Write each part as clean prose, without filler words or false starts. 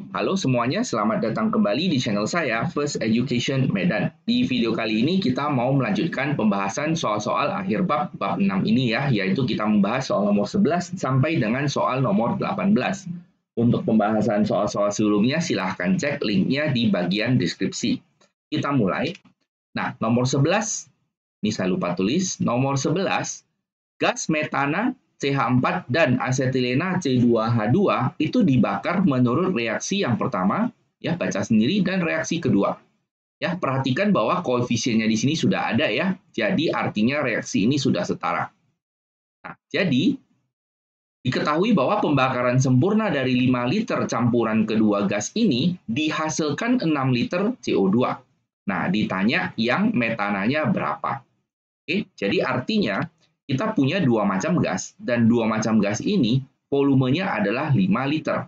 Halo semuanya, selamat datang kembali di channel saya, First Education Medan. Di video kali ini kita mau melanjutkan pembahasan soal-soal akhir bab 6 ini ya, yaitu kita membahas soal nomor 11 sampai dengan soal nomor 18. Untuk pembahasan soal-soal sebelumnya, silahkan cek linknya di bagian deskripsi. Kita mulai. Nah, nomor 11, ini saya lupa tulis, nomor 11, gas metana CH4 dan asetilena C2H2 itu dibakar menurut reaksi yang pertama, ya baca sendiri, dan reaksi kedua. Ya, perhatikan bahwa koefisiennya di sini sudah ada ya. Jadi artinya reaksi ini sudah setara. Nah, jadi diketahui bahwa pembakaran sempurna dari 5 liter campuran kedua gas ini dihasilkan 6 liter CO2. Nah, ditanya yang metananya berapa. Oke, jadi artinya kita punya dua macam gas, dan dua macam gas ini volumenya adalah 5 liter.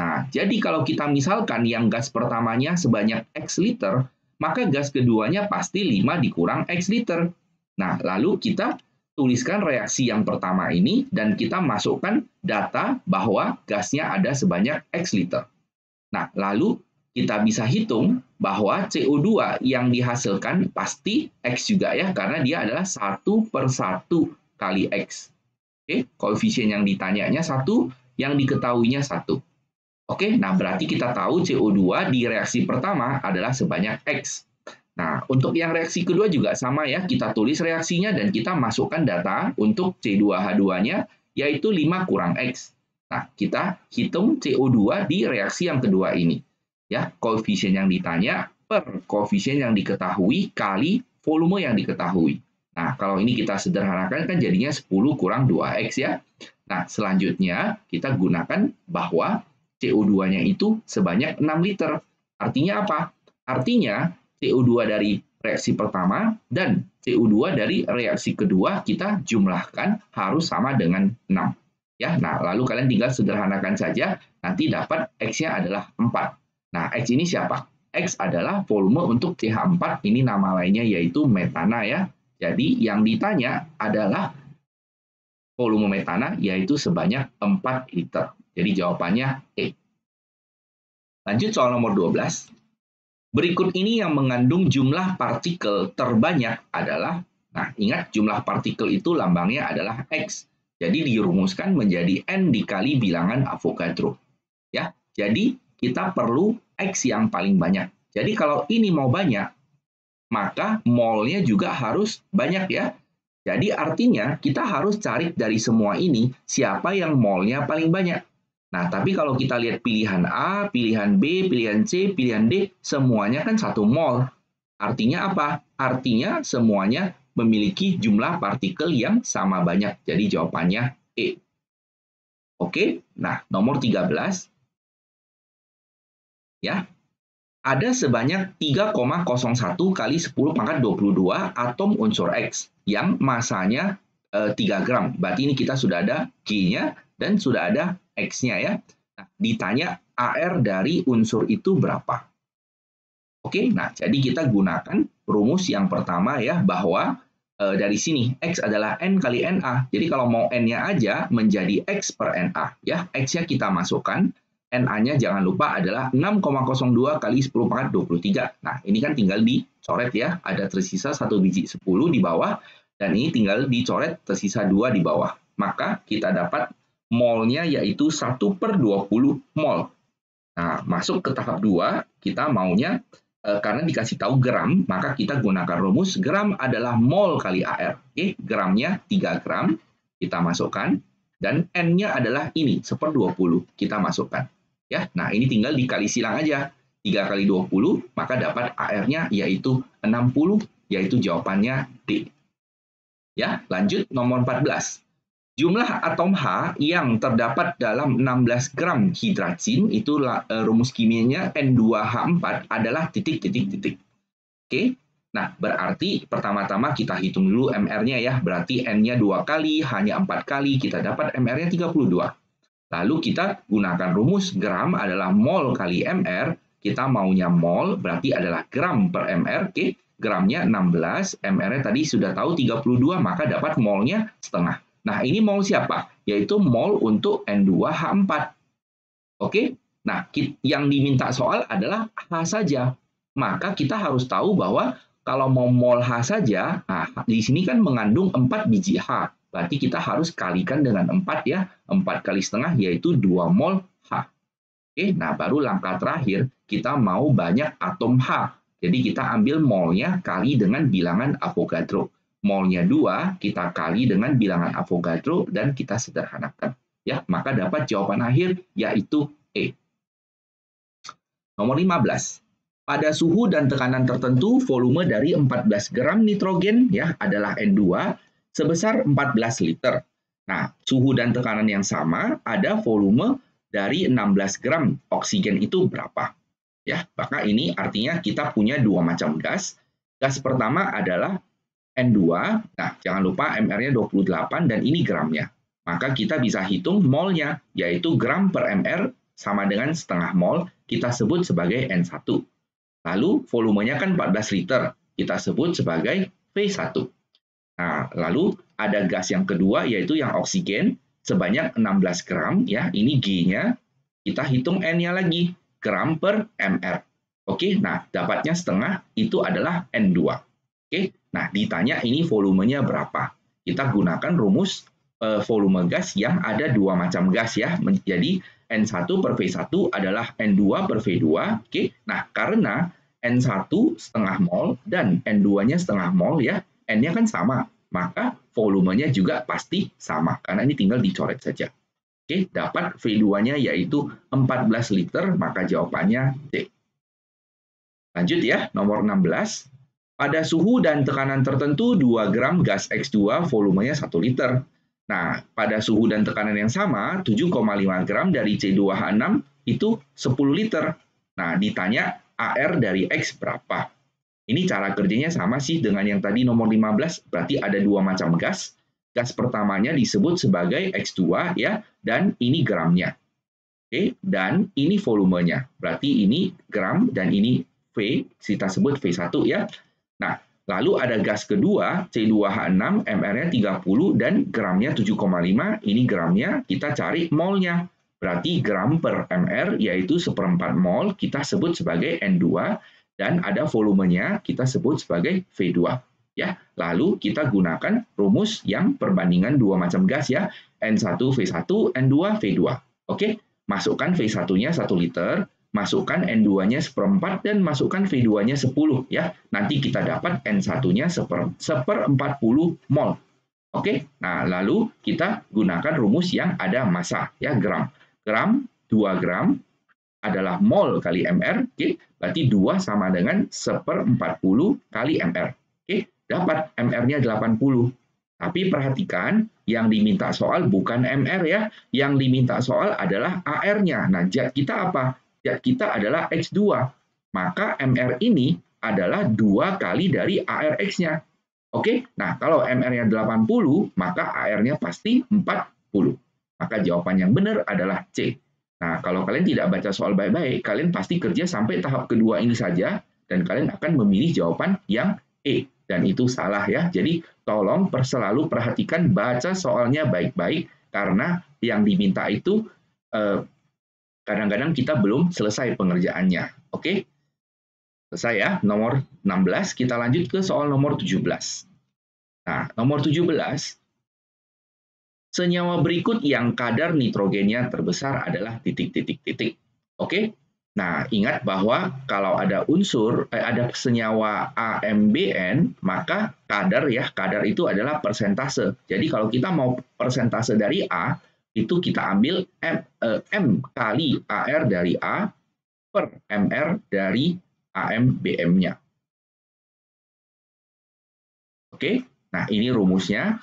Nah, jadi kalau kita misalkan yang gas pertamanya sebanyak X liter, maka gas keduanya pasti 5 dikurang X liter. Nah, lalu kita tuliskan reaksi yang pertama ini, dan kita masukkan data bahwa gasnya ada sebanyak X liter. Nah, lalu kita bisa hitung bahwa CO2 yang dihasilkan pasti X juga ya, karena dia adalah 1/1 kali X. Oke, koefisien yang ditanyanya 1, yang diketahuinya 1. Oke, nah berarti kita tahu CO2 di reaksi pertama adalah sebanyak X. Nah, untuk yang reaksi kedua juga sama ya, kita tulis reaksinya dan kita masukkan data untuk C2H2-nya, yaitu 5 kurang X. Nah, kita hitung CO2 di reaksi yang kedua ini. Ya, koefisien yang ditanya per koefisien yang diketahui kali volume yang diketahui. Nah, kalau ini kita sederhanakan kan jadinya 10 kurang 2X ya. Nah, selanjutnya kita gunakan bahwa CO2-nya itu sebanyak 6 liter. Artinya apa? Artinya CO2 dari reaksi pertama dan CO2 dari reaksi kedua kita jumlahkan harus sama dengan 6. Ya, nah lalu kalian tinggal sederhanakan saja, nanti dapat X-nya adalah 4. Nah, X ini siapa? X adalah volume untuk CH4, ini nama lainnya yaitu metana ya. Jadi yang ditanya adalah volume metana yaitu sebanyak 4 liter. Jadi jawabannya E. Lanjut soal nomor 12. Berikut ini yang mengandung jumlah partikel terbanyak adalah, nah ingat jumlah partikel itu lambangnya adalah X. Jadi dirumuskan menjadi N dikali bilangan Avogadro. Ya, jadi kita perlu X yang paling banyak. Jadi kalau ini mau banyak, maka molnya juga harus banyak ya. Jadi artinya kita harus cari dari semua ini siapa yang molnya paling banyak. Nah, tapi kalau kita lihat pilihan A, pilihan B, pilihan C, pilihan D, semuanya kan 1 mol. Artinya apa? Artinya semuanya memiliki jumlah partikel yang sama banyak. Jadi jawabannya E. Oke, nah nomor 13. Ya, ada sebanyak 3,01 kali 10 pangkat 22 atom unsur X yang masanya 3 gram. Berarti ini kita sudah ada G-nya dan sudah ada X-nya ya. Nah, ditanya AR dari unsur itu berapa. Oke, nah jadi kita gunakan rumus yang pertama ya, bahwa dari sini X adalah N kali NA. Jadi kalau mau N-nya aja menjadi X per NA. Ya, X-nya kita masukkan. NA-nya jangan lupa adalah 6,02 kali 10 pangkat 23. Nah, ini kan tinggal dicoret ya. Ada tersisa 1 biji 10 di bawah, dan ini tinggal dicoret tersisa 2 di bawah. Maka kita dapat molnya yaitu 1/20 mol. Nah, masuk ke tahap 2, kita maunya, karena dikasih tahu gram, maka kita gunakan rumus gram adalah mol kali AR. Oke, gramnya 3 gram, kita masukkan. Dan N-nya adalah ini, 1/20, kita masukkan. Ya, nah ini tinggal dikali silang aja. 3 kali 20, maka dapat AR-nya yaitu 60, yaitu jawabannya D. Ya, lanjut nomor 14. Jumlah atom H yang terdapat dalam 16 gram hidrazin, itu rumus kimianya N2H4 adalah titik-titik-titik. Oke, nah berarti pertama-tama kita hitung dulu MR-nya ya. Berarti N-nya 2 kali, H-nya 4 kali, kita dapat MR-nya 32. Lalu kita gunakan rumus gram adalah mol kali MR, kita maunya mol, berarti adalah gram per MR, oke, gramnya 16, MR-nya tadi sudah tahu 32, maka dapat molnya setengah. Nah, ini mol siapa? Yaitu mol untuk N2H4. Oke, Nah, yang diminta soal adalah H saja. Maka kita harus tahu bahwa kalau mau mol H saja, nah di sini kan mengandung 4 biji H. Berarti kita harus kalikan dengan 4 ya. 4 kali setengah yaitu 2 mol H. Oke, nah baru langkah terakhir, kita mau banyak atom H. Jadi kita ambil molnya kali dengan bilangan Avogadro. Molnya 2, kita kali dengan bilangan Avogadro dan kita sederhanakan. Ya, maka dapat jawaban akhir yaitu E. Nomor 15. Pada suhu dan tekanan tertentu, volume dari 14 gram nitrogen ya adalah N2 sebesar 14 liter. Nah, suhu dan tekanan yang sama, ada volume dari 16 gram oksigen itu berapa? Ya, maka ini artinya kita punya dua macam gas. Gas pertama adalah N2. Nah, jangan lupa MR-nya 28 dan ini gramnya. Maka kita bisa hitung molnya, yaitu gram per MR sama dengan setengah mol, kita sebut sebagai N1. Lalu volumenya kan 14 liter, kita sebut sebagai V1. Nah, lalu ada gas yang kedua yaitu yang oksigen sebanyak 16 gram ya, ini G-nya. Kita hitung N-nya lagi, gram per MR. Oke, nah dapatnya setengah itu adalah N2. Oke, nah ditanya ini volumenya berapa? Kita gunakan rumus volume gas yang ada dua macam gas ya. Jadi N1 per V1 adalah N2 per V2. Oke, nah karena N1 setengah mol dan N2-nya setengah mol ya, N-nya kan sama, maka volumenya juga pasti sama, karena ini tinggal dicoret saja. Oke, dapat V2-nya yaitu 14 liter, maka jawabannya D. Lanjut ya, nomor 16. Pada suhu dan tekanan tertentu, 2 gram gas X2 volumenya 1 liter. Nah, pada suhu dan tekanan yang sama, 7,5 gram dari C2H6 itu 10 liter. Nah, ditanya AR dari X berapa? Ini cara kerjanya sama sih dengan yang tadi nomor 15, berarti ada dua macam gas. Gas pertamanya disebut sebagai X2 ya, dan ini gramnya. Oke, dan ini volumenya. Berarti ini gram dan ini V, kita sebut V1 ya. Nah, lalu ada gas kedua, C2H6, MR-nya 30 dan gramnya 7,5, ini gramnya, kita cari molnya. Berarti gram per MR yaitu 1/4 mol, kita sebut sebagai N2, dan ada volumenya, kita sebut sebagai V2. Ya, lalu kita gunakan rumus yang perbandingan dua macam gas ya, N1 V1, N2 V2. Oke, masukkan V1-nya 1 liter, masukkan N2-nya 1/4 dan masukkan V2-nya 10 ya. Nanti kita dapat N1-nya 1/40 mol. Oke, nah lalu kita gunakan rumus yang ada massa ya, gram. Gram 2 gram adalah mol kali MR, oke, berarti 2 sama dengan 1/40 kali MR. Oke, dapat MR-nya 80. Tapi perhatikan, yang diminta soal bukan MR ya, yang diminta soal adalah AR-nya. Nah, zat kita apa? Zat kita adalah X2. Maka MR ini adalah 2 kali dari ARX-nya. Oke, nah kalau MR-nya 80, maka AR-nya pasti 40. Maka jawaban yang benar adalah C. Nah, kalau kalian tidak baca soal baik-baik, kalian pasti kerja sampai tahap kedua ini saja, dan kalian akan memilih jawaban yang E. Dan itu salah ya. Jadi tolong selalu perhatikan baca soalnya baik-baik, karena yang diminta itu kadang-kadang kita belum selesai pengerjaannya. Oke? Selesai ya, nomor 16. Kita lanjut ke soal nomor 17. Nah, nomor 17. Senyawa berikut yang kadar nitrogennya terbesar adalah titik-titik-titik. Oke? Nah, ingat bahwa kalau ada ada senyawa AMBN, maka kadar itu adalah persentase. Jadi kalau kita mau persentase dari A, itu kita ambil M kali AR dari A per MR dari AMBM-nya. Oke? Nah, ini rumusnya.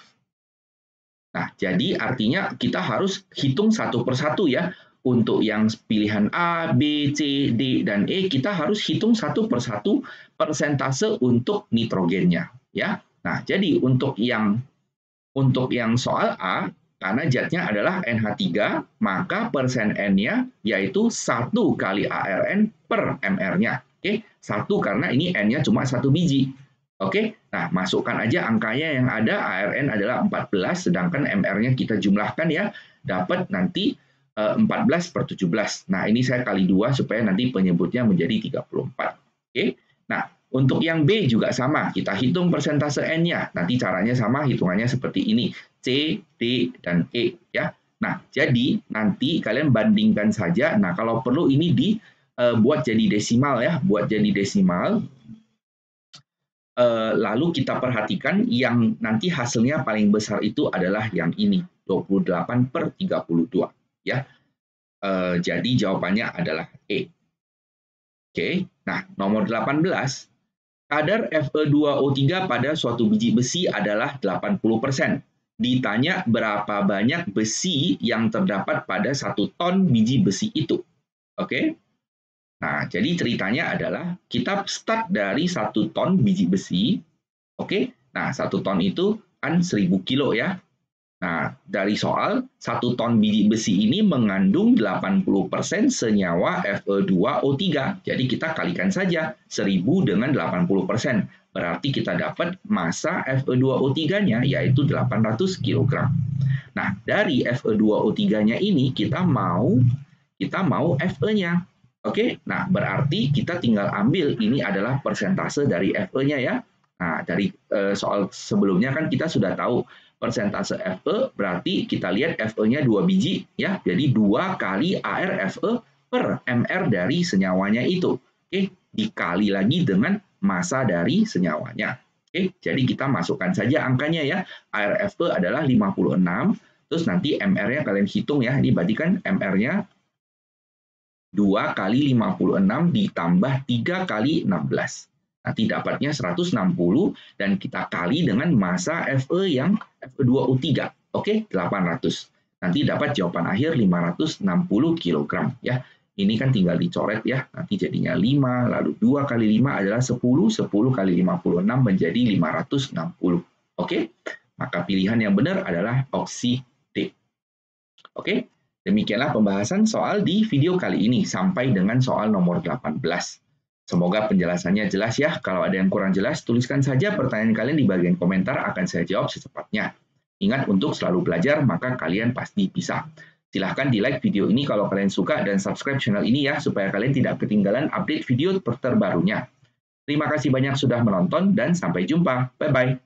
Nah, jadi artinya kita harus hitung satu persatu ya. Untuk yang pilihan A, B, C, D, dan E, kita harus hitung satu persatu persentase untuk nitrogennya. Ya. Nah, jadi untuk yang soal A, karena zatnya adalah NH3, maka persen N-nya yaitu 1 kali ARN per MR-nya. Oke, 1 karena ini N-nya cuma 1 biji. Oke, nah masukkan aja angkanya yang ada, ARN adalah 14, sedangkan MR-nya kita jumlahkan ya, dapat nanti 14/17. Nah, ini saya kali 2 supaya nanti penyebutnya menjadi 34. Oke. Nah, untuk yang B juga sama. Kita hitung persentase N-nya. Nanti caranya sama, hitungannya seperti ini. C, D, dan E. Ya. Nah, jadi nanti kalian bandingkan saja. Nah, kalau perlu ini dibuat jadi desimal ya. Buat jadi desimal. Lalu kita perhatikan yang nanti hasilnya paling besar itu adalah yang ini. 28/32. Ya. Jadi jawabannya adalah E. Oke. Nah, nomor 18. Kadar Fe2O3 pada suatu biji besi adalah 80%. Ditanya berapa banyak besi yang terdapat pada 1 ton biji besi itu. Oke. Nah, jadi ceritanya adalah kita start dari 1 ton biji besi. Oke. Nah, 1 ton itu kan 1000 kilo ya. Nah, dari soal 1 ton biji besi ini mengandung 80% senyawa Fe2O3. Jadi kita kalikan saja 1000 dengan 80%. Berarti kita dapat massa Fe2O3-nya yaitu 800 kg. Nah, dari Fe2O3-nya ini kita mau Fe-nya. Oke, nah berarti kita tinggal ambil ini adalah persentase dari Fe-nya ya. Nah, dari soal sebelumnya kan kita sudah tahu persentase Fe berarti kita lihat Fe-nya 2 biji ya. Jadi 2 kali ArFe per mR dari senyawanya itu. Oke, dikali lagi dengan massa dari senyawanya. Oke, jadi kita masukkan saja angkanya ya. ArFe adalah 56, terus nanti mR-nya kalian hitung ya. Ini berarti kan mR-nya 2 kali 56 ditambah 3 kali 16. Nanti dapatnya 160 dan kita kali dengan massa Fe yang Fe2O3. Oke, 800. Nanti dapat jawaban akhir 560 kg ya. Ini kan tinggal dicoret ya. Nanti jadinya 5, lalu 2 kali 5 adalah 10, 10 kali 56 menjadi 560. Oke? Maka pilihan yang benar adalah opsi D. Oke? Demikianlah pembahasan soal di video kali ini sampai dengan soal nomor 18. Semoga penjelasannya jelas ya. Kalau ada yang kurang jelas, tuliskan saja pertanyaan kalian di bagian komentar, akan saya jawab secepatnya. Ingat untuk selalu belajar, maka kalian pasti bisa. Silahkan di-like video ini kalau kalian suka dan subscribe channel ini ya, supaya kalian tidak ketinggalan update video terbarunya. Terima kasih banyak sudah menonton dan sampai jumpa. Bye-bye.